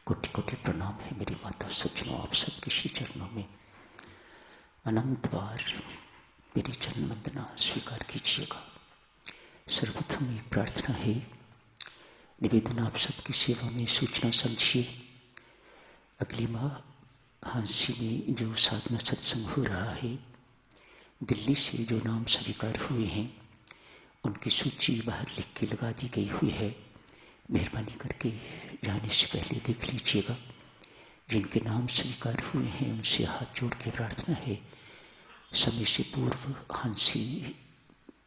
कोटि कोटि प्रणाम है मेरी माता सज्जनों, आप सबके श्री चरणों में अनंत बार मेरी चरण वंदना स्वीकार कीजिएगा। सर्वप्रथम एक प्रार्थना है, निवेदन आप सबकी सेवा में सूचना समझिए। अगली माह हांसी में जो साधना सत्संग हो रहा है, दिल्ली से जो नाम स्वीकार हुए हैं उनकी सूची बाहर लिख के लगा दी गई हुई है। मेहरबानी करके जाने से पहले देख लीजिएगा। जिनके नाम स्वीकार हुए हैं उनसे हाथ जोड़ के प्रार्थना है, समय से पूर्व हांसी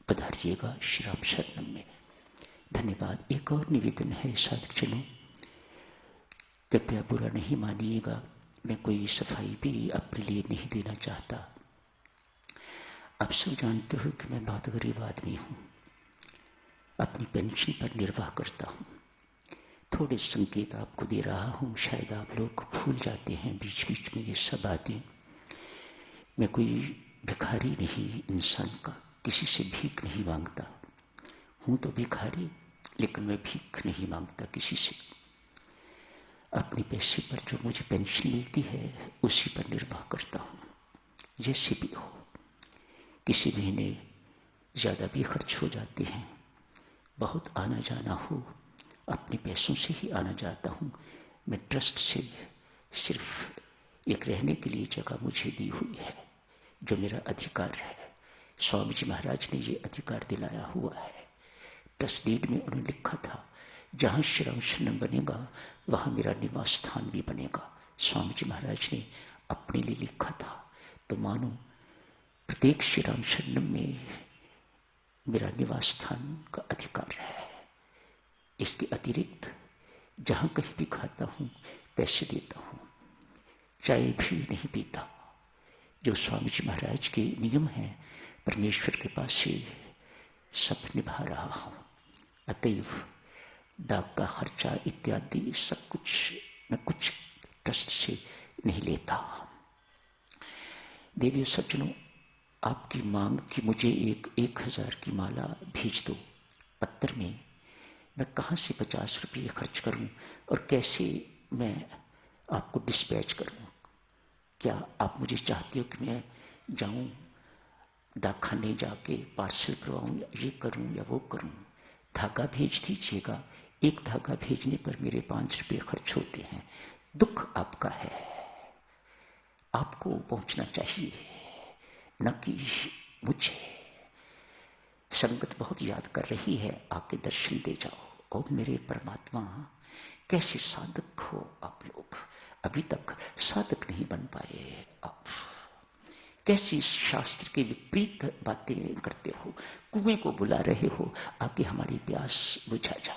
पधारिएगा श्री राम शरणम में। धन्यवाद। एक और निवेदन है साधकजनों, कृपया बुरा नहीं मानिएगा, मैं कोई सफाई भी अपने लिए नहीं देना चाहता। आप सब जानते हो कि मैं बहुत गरीब आदमी हूँ, अपनी पेंशन पर निर्वाह करता हूँ। थोड़े संकेत आपको दे रहा हूँ, शायद आप लोग भूल जाते हैं बीच बीच में ये सब बातें। मैं कोई भिखारी नहीं इंसान का, किसी से भीख नहीं मांगता हूँ। तो भिखारी, लेकिन मैं भीख नहीं मांगता किसी से। अपने पैसे पर जो मुझे पेंशन मिलती है उसी पर निर्वाह करता हूँ। जैसे भी हो, किसी महीने ज्यादा भी खर्च हो जाते हैं, बहुत आना जाना हो, अपने पैसों से ही आना जाता हूँ। मैं ट्रस्ट से सिर्फ एक रहने के लिए जगह मुझे दी हुई है, जो मेरा अधिकार है। स्वामी जी महाराज ने ये अधिकार दिलाया हुआ है। ट्रस्ट डीड में उन्होंने लिखा था, जहां श्री राम शरणम बनेगा वहां मेरा निवास स्थान भी बनेगा। स्वामी जी महाराज ने अपने लिए लिखा था, तो मानो प्रत्येक श्री राम शरणम में मेरा निवास स्थान का अधिकार है। इसके अतिरिक्त जहां कहीं भी खाता हूं, पैसे देता हूं, चाय भी नहीं पीता। जो स्वामी जी महाराज के नियम है, परमेश्वर के पास से सब निभा रहा हूं। अतएव डाक का खर्चा इत्यादि सब कुछ मैं कुछ ट्रस्ट से नहीं लेता। देवी सज्जनों, आपकी मांग कि मुझे 1000 की माला भेज दो पत्थर में, मैं कहां से 50 रुपये खर्च करूं और कैसे मैं आपको डिस्पैच करूं? क्या आप मुझे चाहते हो कि मैं जाऊं डाकखाने जाके पार्सल करवाऊं, या ये करूं या वो करूं? धागा भेज दीजिएगा। एक धागा भेजने पर मेरे 5 रुपये खर्च होते हैं। दुख आपका है, आपको पहुंचना चाहिए, न कि मुझे। संगत बहुत याद कर रही है, आके दर्शन दे जाओ। और मेरे परमात्मा, कैसे साधक हो आप लोग, अभी तक साधक नहीं बन पाए आप। कैसी शास्त्र के विपरीत बातें करते हो, कुएं को बुला रहे हो, आके हमारी प्यास बुझा जा।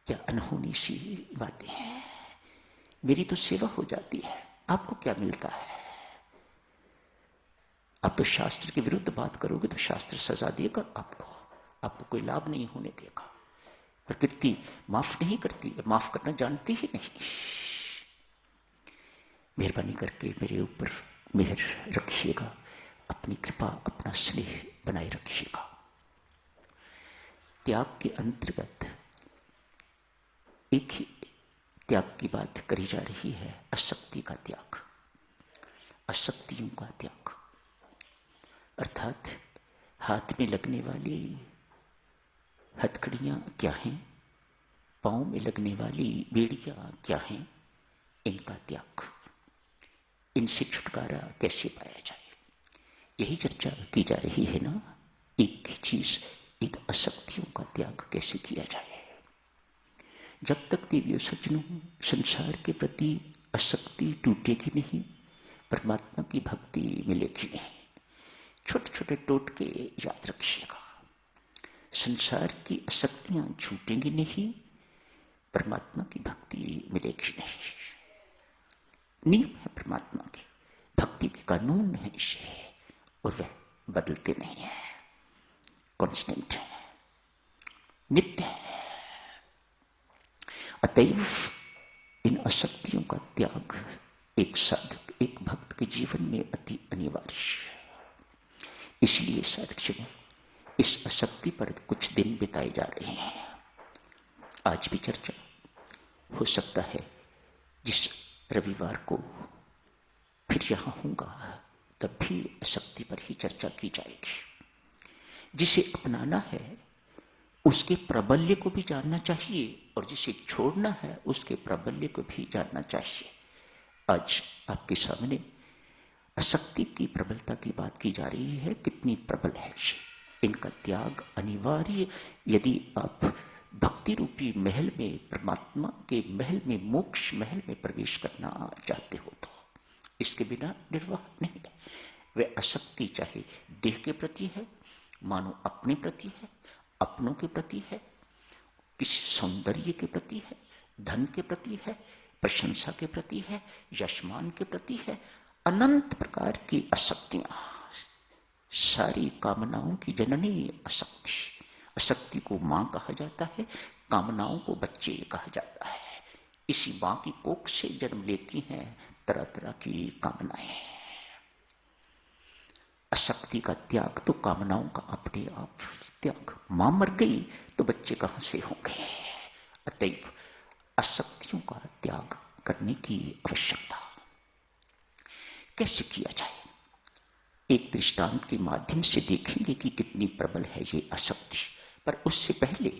क्या अनहोनी सी बातें हैं। मेरी तो सेवा हो जाती है, आपको क्या मिलता है? आप तो शास्त्र के विरुद्ध बात करोगे तो शास्त्र सजा देगा आपको कोई लाभ नहीं होने देगा। प्रकृति माफ नहीं करती, माफ करना जानती ही नहीं। मेहरबानी करके मेरे ऊपर मेहर रखिएगा, अपनी कृपा, अपना स्नेह बनाए रखिएगा। त्याग के अंतर्गत एक ही त्याग की बात करी जा रही है, आसक्ति का त्याग, आसक्तियों का त्याग। अर्थात हाथ में लगने वाली हथकड़ियां क्या हैं, पांव में लगने वाली बेड़ियां क्या हैं, इनका त्याग, इनसे छुटकारा कैसे पाया जाए, यही चर्चा की जा रही है ना। एक ही चीज, इन आसक्तियों का त्याग कैसे किया जाए। जब तक देवियों सज्जनों संसार के प्रति आसक्ति टूटेगी नहीं, परमात्मा की भक्ति मिलेगी नहीं। छोटे छोटे टोटके याद रखिएगा। संसार की आसक्तियां छूटेंगी नहीं, परमात्मा की भक्ति मिलेगी नहीं। नियम है परमात्मा की भक्ति के, कानून है इसे, और वह बदलते नहीं है, कांस्टेंट है, नित्य है। अतएव इन आसक्तियों का त्याग एक साधक, एक भक्त के जीवन में अति अनिवार्य है। इसलिए साधक इस आसक्ति पर कुछ दिन बिताए जा रहे हैं। आज भी चर्चा हो सकता है, जिस रविवार को फिर यहां होगा तब भी आसक्ति पर ही चर्चा की जाएगी। जिसे अपनाना है उसके प्रबल्य को भी जानना चाहिए, और जिसे छोड़ना है उसके प्रबल्य को भी जानना चाहिए। आज आपके सामने आसक्ति की प्रबलता की बात की जा रही है, कितनी प्रबल है। इनका त्याग अनिवार्य, यदि आप भक्ति रूपी महल में, परमात्मा के महल में, मोक्ष महल में प्रवेश करना चाहते हो तो इसके बिना निर्वाह नहीं है। वह आसक्ति चाहे देह के प्रति है, मानो अपने प्रति है, अपनों के प्रति है, किसी सौंदर्य के प्रति है, धन के प्रति है, प्रशंसा के प्रति है, यशमान के प्रति है, अनंत प्रकार की आसक्तियां सारी कामनाओं की जननी असक्ति। असक्ति को मां कहा जाता है, कामनाओं को बच्चे कहा जाता है। इसी मां की कोख से जन्म लेती हैं तरह तरह की कामनाएं। असक्ति का त्याग तो कामनाओं का अपने आप त्याग। मां मर गई तो बच्चे कहां से होंगे? अतएव असक्तियों का त्याग करने की आवश्यकता। कैसे किया जाए? एक दृष्टांत के माध्यम से देखेंगे कि कितनी प्रबल है ये असक्ति। पर उससे पहले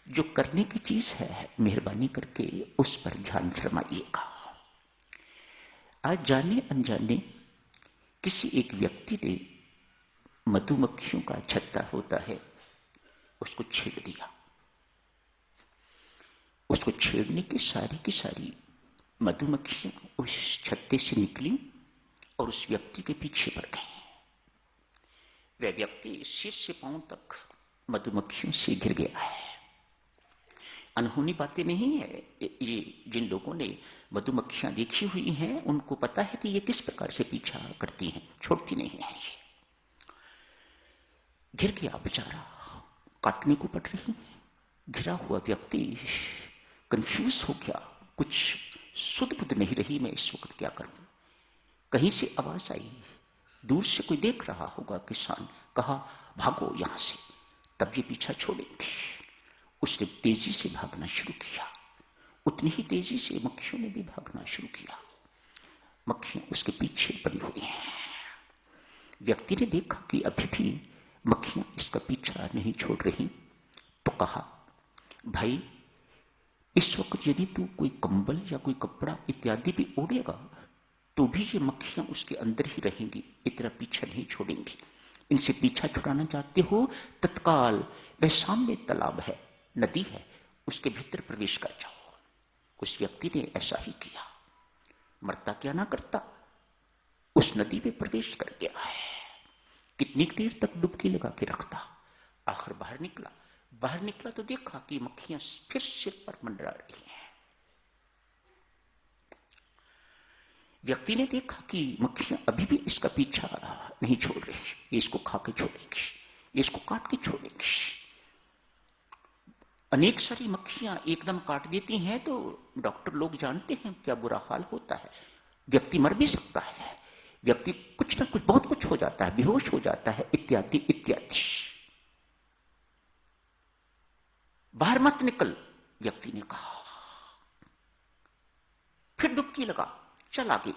जो करने की चीज है, मेहरबानी करके उस पर ध्यान फरमाइएगा। आज जाने अनजाने किसी एक व्यक्ति ने मधुमक्खियों का छत्ता होता है, उसको छेड़ दिया। उसको छेड़ने की सारी मधुमक्खियां उस छत्ते से निकली और उस व्यक्ति के पीछे पड़ गई। वह व्यक्ति सिर से पांव तक मधुमक्खियों से घिर गया है। अनहोनी बातें नहीं है ये। जिन लोगों ने मधुमक्खियां देखी हुई हैं उनको पता है कि ये किस प्रकार से पीछा करती हैं, छोड़ती नहीं है। ये घिर गया बेचारा, काटने को पड़ रही। घिरा हुआ व्यक्ति कंफ्यूज हो गया, कुछ सुध बुध नहीं रही, मैं इस वक्त क्या करूं। कहीं से आवाज आई, दूर से कोई देख रहा होगा किसान, कहा भागो यहां से, तब ये पीछा छोड़ेंगे। उसने तेजी से भागना शुरू किया। उतनी ही तेजी से मक्खियों ने भी भागना शुरू किया। मक्खियां उसके पीछे पड़ी हुई हैं। व्यक्ति ने देखा कि अभी भी मक्खियां इसका पीछा नहीं छोड़ रही, तो कहा भाई, इस वक्त यदि तू कोई कंबल या कोई कपड़ा इत्यादि भी ओढ़ेगा तो भी ये मक्खियां उसके अंदर ही रहेंगी, इतना पीछा नहीं छोड़ेंगी। इनसे पीछा छुड़ाना चाहते हो, तत्काल वह सामने तालाब है, नदी है, उसके भीतर प्रवेश कर जाओ। उस व्यक्ति ने ऐसा ही किया। मरता क्या ना करता, उस नदी में प्रवेश कर गया है। कितनी देर तक डुबकी लगा के रखता, आखिर बाहर निकला। बाहर निकला तो देखा कि मक्खियां फिर सिर पर मंडरा रही हैं। व्यक्ति ने देखा कि मक्खियां अभी भी इसका पीछा नहीं छोड़ रही, ये इसको खा के छोड़ेंगी, ये इसको काट के छोड़ेंगी। अनेक सारी मक्खियां एकदम काट देती हैं तो डॉक्टर लोग जानते हैं क्या बुरा हाल होता है। व्यक्ति मर भी सकता है, व्यक्ति कुछ ना कुछ बहुत कुछ हो जाता है, बेहोश हो जाता है, इत्यादि इत्यादि। बाहर मत निकल, व्यक्ति ने कहा। फिर डुबकी लगा, चल आगे।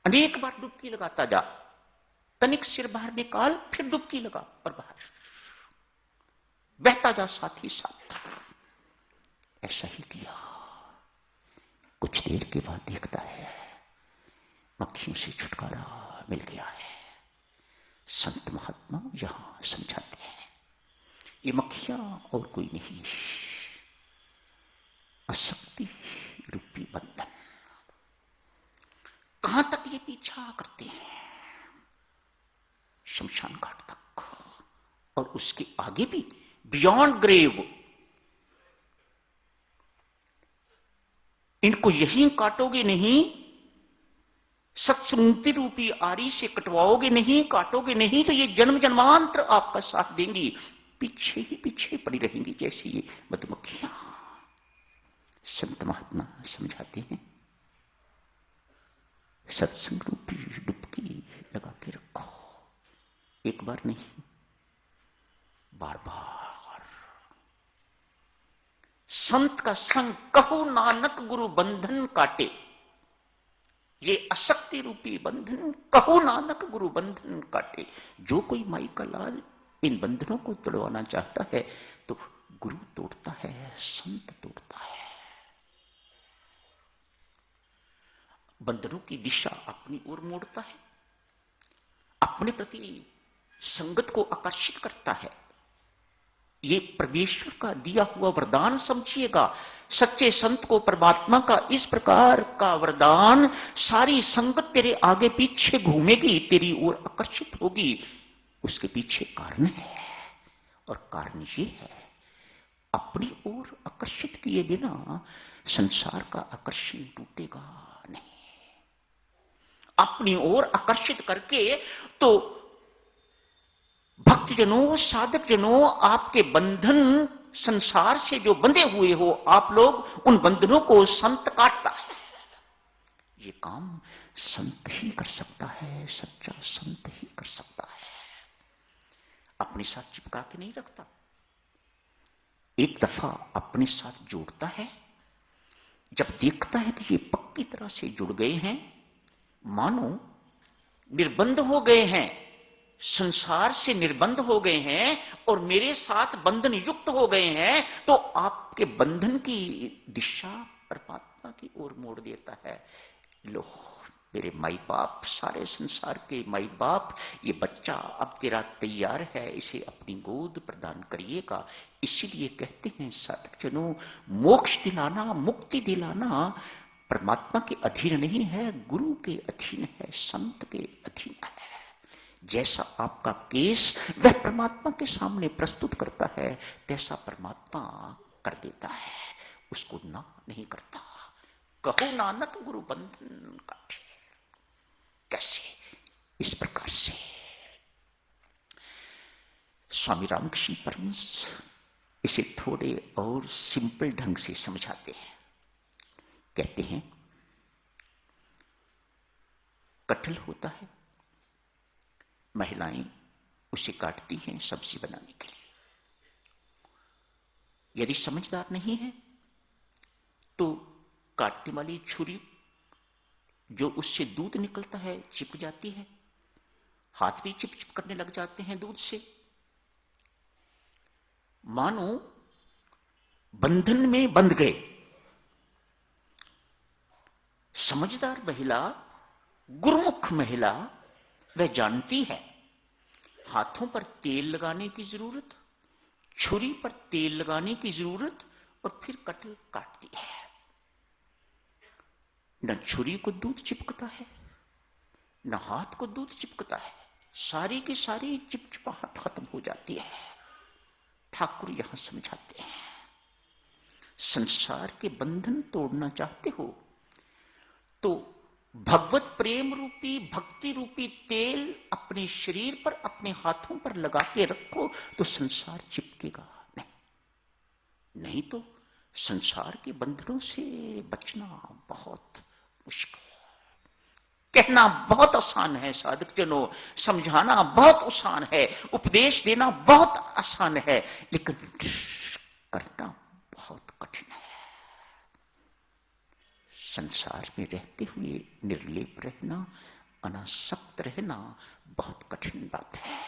अनेक बार डुबकी लगाता जा, तनिक सिर बाहर निकाल, फिर डुबकी लगा और बाहर बहता जा साथ ही साथ। ऐसा ही किया। कुछ देर के बाद देखता है मक्खियों से छुटकारा मिल गया है। संत महात्मा यहां समझाते हैं ये मक्खियां और कोई नहीं, असक्ति रूपी बंधन। कहां तक ये पीछा करते हैं? शमशान घाट तक, और उसके आगे भी, बियॉन्ड ग्रेव। इनको यहीं काटोगे नहीं, सत्समुक्ति रूपी आरी से कटवाओगे नहीं, काटोगे नहीं, तो ये जन्म जन्मांतर आपका साथ देंगी, पीछे ही पीछे पड़ी रहेंगी जैसी ये मधुमक्खियां। संत महात्मा समझाते हैं सत्संग रूपी डुबकी लगा के रखो, एक बार नहीं, बार बार। संत का संग कहो नानक गुरु बंधन काटे, ये असक्ति रूपी बंधन कहो नानक गुरु बंधन काटे। जो कोई माई का लाल इन बंधनों को तोड़वाना चाहता है तो गुरु तोड़ता है, संत तोड़ता है। बंधनों की दिशा अपनी ओर मोड़ता है, अपने प्रति संगत को आकर्षित करता है। ये परमेश्वर का दिया हुआ वरदान समझिएगा। सच्चे संत को परमात्मा का इस प्रकार का वरदान, सारी संगत तेरे आगे पीछे घूमेगी, तेरी ओर आकर्षित होगी। उसके पीछे कारण है, और कारण ये है, अपनी ओर आकर्षित किए बिना संसार का आकर्षण टूटेगा नहीं। अपनी ओर आकर्षित करके तो भक्तजनों, साधक जनों, आपके बंधन संसार से जो बंधे हुए हो आप लोग, उन बंधनों को संत काटता है। ये काम संत ही कर सकता है, सच्चा संत ही कर सकता है। अपने साथ चिपका के नहीं रखता, एक दफा अपने साथ जोड़ता है। जब देखता है कि ये पक्की तरह से जुड़ गए हैं, मानो निर्बंध हो गए हैं, संसार से निर्बंध हो गए हैं और मेरे साथ बंधन युक्त हो गए हैं, तो आपके बंधन की दिशा परमात्मा की ओर मोड़ देता है। लो मेरे माई बाप, सारे संसार के माई बाप, ये बच्चा अब तेरा तैयार है, इसे अपनी गोद प्रदान करिएगा। इसीलिए कहते हैं साधक जनों, मोक्ष दिलाना, मुक्ति दिलाना परमात्मा के अधीन नहीं है, गुरु के अधीन है, संत के अधीन है। जैसा आपका केस वह परमात्मा के सामने प्रस्तुत करता है, तैसा परमात्मा कर देता है, उसको ना नहीं करता। कहो नानक गुरु बंधन काटे। कैसे? इस प्रकार से स्वामी रामकृष्ण परमहंस इसे थोड़े और सिंपल ढंग से समझाते हैं। कहते हैं कटहल होता है, महिलाएं उसे काटती हैं सब्जी बनाने के लिए। यदि समझदार नहीं है तो काटने वाली छुरी जो उससे दूध निकलता है चिपक जाती है, हाथ भी चिप चिप करने लग जाते हैं दूध से। मानो बंधन में बंध गए। समझदार महिला, गुरुमुख महिला, वह जानती है हाथों पर तेल लगाने की जरूरत, छुरी पर तेल लगाने की जरूरत, और फिर कटहल काटती है। न छुरी को दूध चिपकता है, न हाथ को दूध चिपकता है, सारी की सारी चिपचिपाहट खत्म हो जाती है। ठाकुर यहां समझाते हैं, संसार के बंधन तोड़ना चाहते हो तो भगवत प्रेम रूपी, भक्ति रूपी तेल अपने शरीर पर, अपने हाथों पर लगा के रखो, तो संसार चिपकेगा नहीं तो संसार के बंधनों से बचना बहुत मुश्किल है। कहना बहुत आसान है साधक जनों, समझाना बहुत आसान है, उपदेश देना बहुत आसान है, लेकिन करना बहुत कठिन है। संसार में रहते हुए निर्लेप रहना, अनासक्त रहना बहुत कठिन बात है।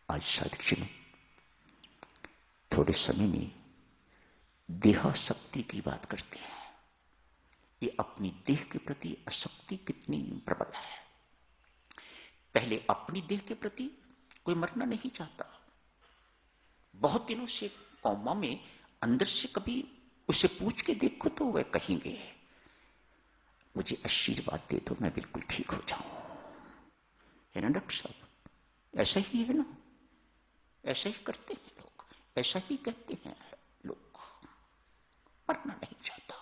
आज साधक जनों थोड़े समय में देहासक्ति की बात करते हैं। ये अपनी देह के प्रति आसक्ति कितनी प्रबल है। पहले अपनी देह के प्रति कोई मरना नहीं चाहता। बहुत दिनों से कौमा में अंदर से कभी उसे पूछ के देखो तो वह कहेंगे मुझे आशीर्वाद दे दो, मैं बिल्कुल ठीक हो जाऊं। है ना डॉक्टर साहब? ऐसा ही है ना, ऐसा ही करते हैं लोग, ऐसा ही कहते हैं लोग। मरना नहीं चाहता।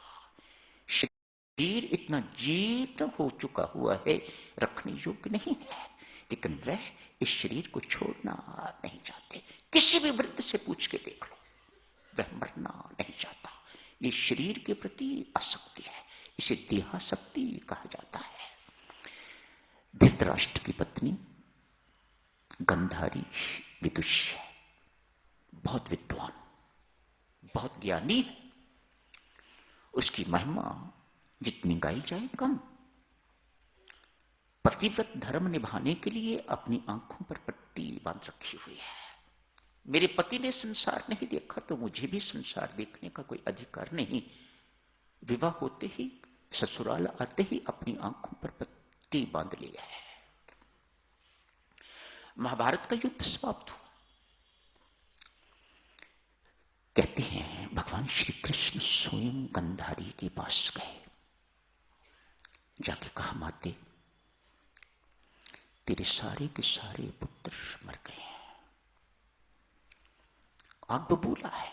शरीर इतना जीर्ण हो चुका हुआ है, रखने योग्य नहीं है, लेकिन वह इस शरीर को छोड़ना नहीं चाहते। किसी भी वृद्ध से पूछ के देख लो, वह मरना नहीं चाहता। ये शरीर के प्रति आसक्ति है, इसे देहासक्ति कहा जाता है। धृतराष्ट्र की पत्नी गंधारी विदुषी, बहुत विद्वान, बहुत ज्ञानी है। उसकी महिमा जितनी गाई जाए कम। पतिव्रत धर्म निभाने के लिए अपनी आंखों पर पट्टी बांध रखी हुई है। मेरे पति ने संसार नहीं देखा तो मुझे भी संसार देखने का कोई अधिकार नहीं। विवाह होते ही, ससुराल आते ही अपनी आंखों पर पट्टी बांध लिया है। महाभारत का युद्ध समाप्त हुआ। कहते हैं भगवान श्री कृष्ण स्वयं गंधारी के पास गए, जाके कहा माते तेरे सारे के सारे पुत्र मर गए हैं। आग बबूला है।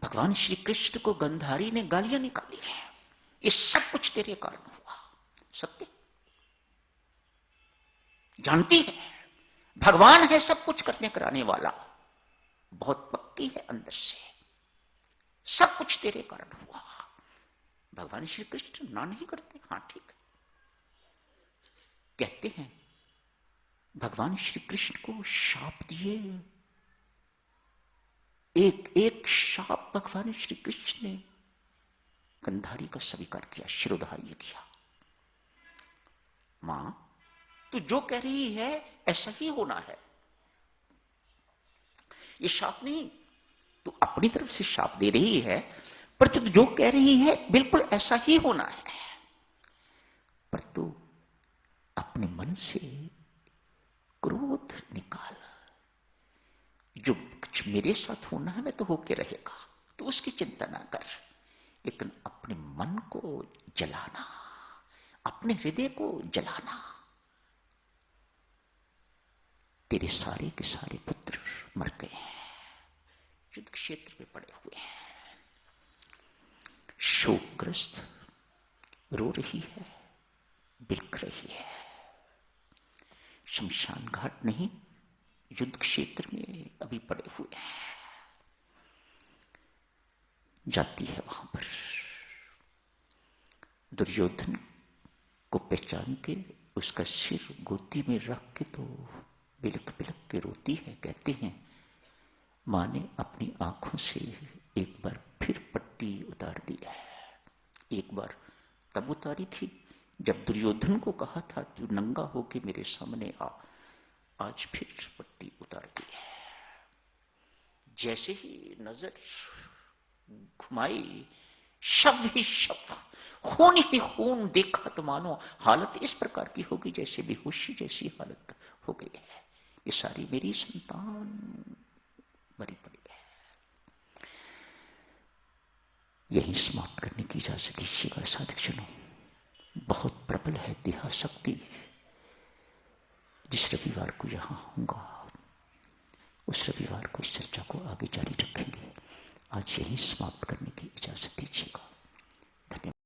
भगवान श्री कृष्ण को गंधारी ने गालियां निकाली हैं, ये सब कुछ तेरे कारण हुआ। सत्य। जानती है भगवान है सब कुछ करने कराने वाला, बहुत पक्की है अंदर से, सब कुछ तेरे कारण हुआ। भगवान श्री कृष्ण ना नहीं करते, हां ठीक कहते हैं। भगवान श्री कृष्ण को शाप दिए, एक एक शाप भगवान श्री कृष्ण ने गंधारी का स्वीकार किया, शिरोधार्य किया। मां तू जो कह रही है ऐसा ही होना है, ये शाप नहीं, तू अपनी तरफ से शाप दे रही है, पर तू जो कह रही है बिल्कुल ऐसा ही होना है। पर तू अपने मन से क्रोध निकाल, जो कुछ मेरे साथ होना है मैं तो होके रहेगा, तो उसकी चिंता ना कर, लेकिन अपने मन को जलाना, अपने हृदय को जलाना। तेरे सारे के सारे पुत्र मर गए हैं, युद्ध क्षेत्र में पड़े हुए हैं, शोकग्रस्त रो रही है, बिलख रही है। शमशान घाट नहीं, युद्ध क्षेत्र में अभी पड़े हुए हैं। जाती है वहां पर, दुर्योधन को पहचान के उसका सिर गोदी में रख के तो बिलख बिलख के रोती है। कहते हैं मां ने अपनी आंखों से एक बार फिर पट्टी उतार दी है। एक बार तब उतारी थी जब दुर्योधन को कहा था तू नंगा होके मेरे सामने आ, आज फिर पट्टी उतार दी है। जैसे ही नजर घुमाई, शब्द ही शब्द, खून ही खून देखा तो मानो हालत इस प्रकार की होगी जैसे बेहोशी जैसी हालत हो गई है। ये सारी मेरी संतान मरी पड़ी है। यही समाप्त करने की इजाजत दीजिएगा साधकजनों। बहुत प्रबल है देहा शक्ति। जिस रविवार को यहां होऊंगा उस रविवार को इस चर्चा को आगे जारी रखेंगे। आज यही समाप्त करने की इजाजत दीजिएगा।